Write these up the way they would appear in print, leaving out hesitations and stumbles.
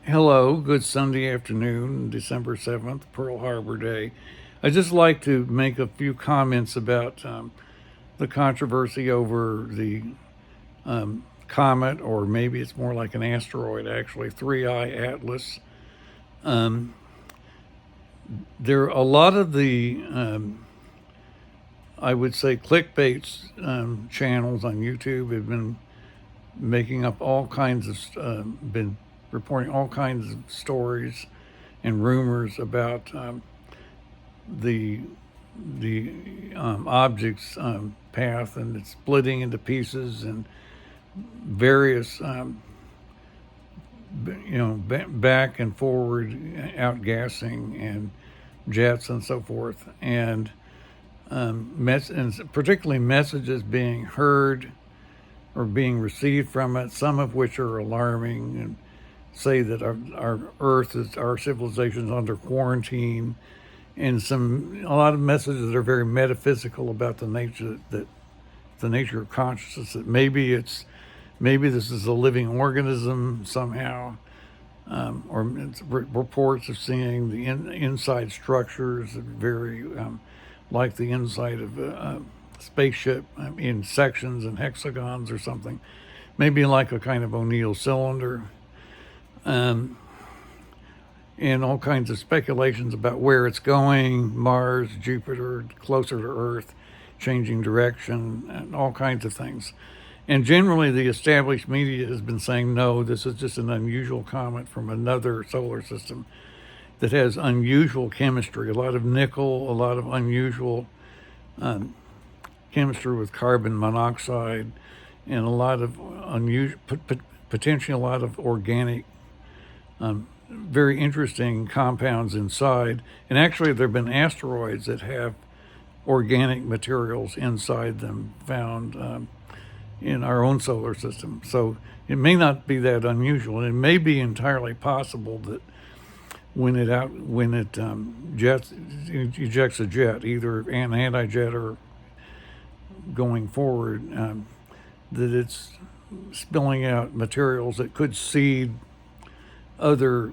Hello, good Sunday afternoon, December 7th, Pearl Harbor Day. I'd just like to make a few comments about the controversy over the comet, or maybe it's more like an asteroid, actually, 3I Atlas. Um, there are a lot of the, I would say, clickbait channels on YouTube have been making up all kinds of, been reporting all kinds of stories and rumors about the object's path, and it's splitting into pieces and various back and forward outgassing and jets and so forth, and and particularly messages being heard or being received from it, some of which are alarming and say that our Earth is, our civilization is under quarantine, and a lot of messages that are very metaphysical about the nature of consciousness. That maybe this is a living organism somehow, or it's reports of seeing the inside structures that very like the inside of a spaceship, in sections and hexagons or something, maybe like a kind of O'Neill cylinder. Um, and all kinds of speculations about where it's going: Mars, Jupiter, closer to Earth, changing direction, and all kinds of things. And generally, the established media has been saying, no, this is just an unusual comet from another solar system that has unusual chemistry, a lot of nickel, a lot of unusual um, chemistry with carbon monoxide, and a lot of unusual, potentially a lot of organic, very interesting compounds inside. And actually, there have been asteroids that have organic materials inside them found in our own solar system. So it may not be that unusual. It may be entirely possible that when it ejects a jet, either an anti-jet or going forward, that it's spilling out materials that could seed other,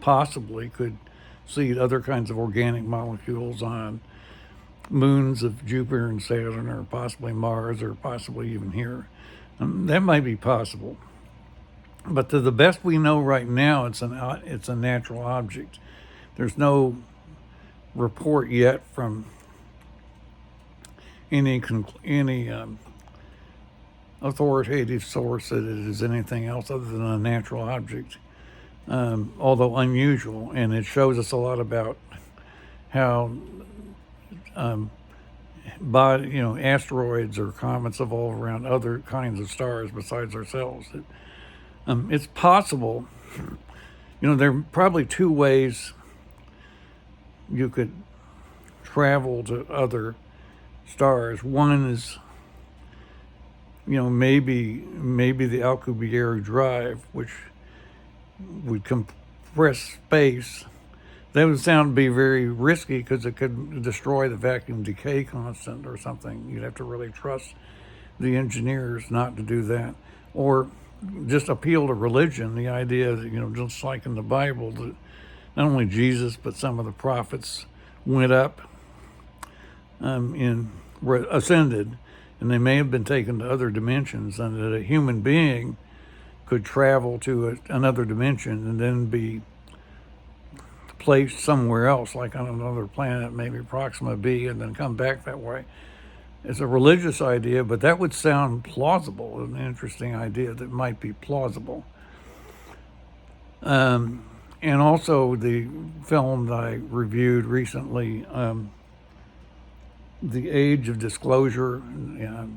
possibly could seed other kinds of organic molecules on moons of Jupiter and Saturn, or possibly Mars, or possibly even here. That might be possible. But to the best we know right now, it's a natural object. There's no report yet from any authoritative source that it is anything else other than a natural object, although unusual. And it shows us a lot about how asteroids or comets evolve around other kinds of stars besides ourselves. It's possible. There are probably two ways you could travel to other stars. One is, maybe the Alcubierre drive, which would compress space. That would sound to be very risky because it could destroy the vacuum decay constant or something. You'd have to really trust the engineers not to do that. Or just appeal to religion, the idea that, just like in the Bible, that not only Jesus but some of the prophets went up, were ascended, and they may have been taken to other dimensions, and that a human being could travel to another dimension and then be placed somewhere else, like on another planet, maybe Proxima B, and then come back that way. It's a religious idea, but that would sound plausible, an interesting idea that might be plausible. And also the film that I reviewed recently, The Age of Disclosure,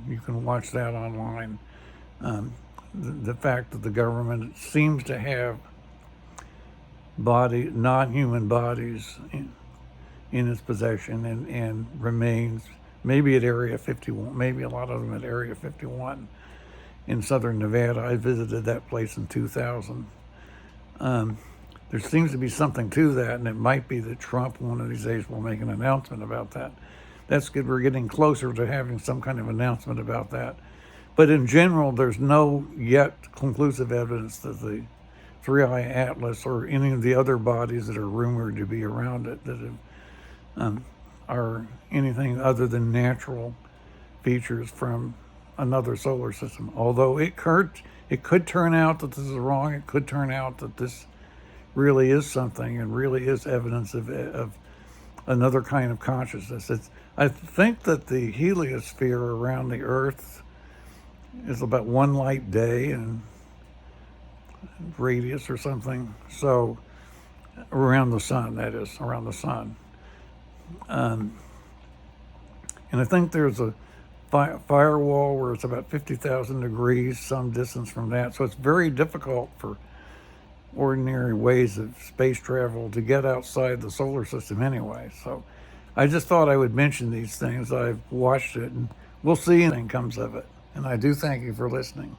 you can watch that online. The fact that the government seems to have non-human bodies in its possession, and remains maybe at Area 51, maybe a lot of them at Area 51 in southern Nevada. I visited that place in 2000. There seems to be something to that, and it might be that Trump one of these days will make an announcement about that. That's good. We're getting closer to having some kind of announcement about that. But in general, there's no yet conclusive evidence that the Three-Eye Atlas or any of the other bodies that are rumored to be around it that are anything other than natural features from another solar system. Although it could turn out that this is wrong. It could turn out that this really is something and really is evidence of another kind of consciousness. I think that the heliosphere around the Earth is about one light day in radius or something. So around the sun, that is, around the sun. And I think there's a firewall where it's about 50,000 degrees, some distance from that. So it's very difficult for ordinary ways of space travel to get outside the solar system anyway. So I just thought I would mention these things. I've watched it, and we'll see if anything comes of it. And I do thank you for listening.